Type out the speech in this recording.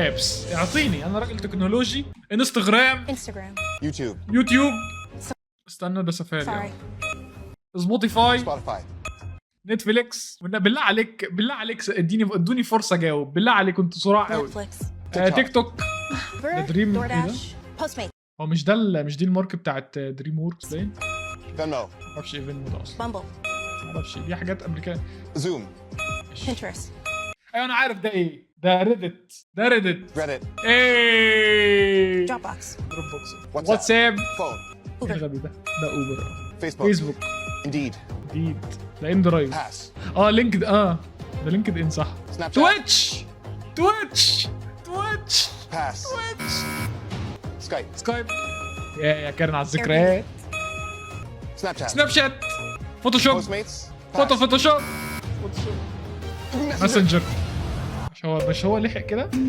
ابس، اعطيني، انا راجل تكنولوجي. انستغرام، يوتيوب. استنى ده سفاري. سبوتيفاي، نتفليكس. بالله عليك، بالله عليك ادوني فرصه اجاوب، بالله عليك كنتوا صراع قوي. تيك توك. ده دريم ايه ده؟ هو مش ده مش دي المارك بتاعت دريم ووركس باين؟ فينمو. معرفش ايه فينمو ده اصلا. معرفش، دي حاجات امريكان. زوم. Pinterest. ايوه انا عارف ده ايه، ده ريدت. ريدت. ايه Dropbox. دروب بوكس. واتساب. فون. ايه الغبي ده؟ ده اوبر. فيسبوك. انديد. جديد. ده ان درايف. باس. لينكد. ده لينكد ان صح. سناب شات. تويتش. باس. سكايب. سكايب. يا كارن على الذكريات. سناب شات. فوتوشوب. بوستميتس. فوتوشوب. ماسنجر. مش هو لحق كده؟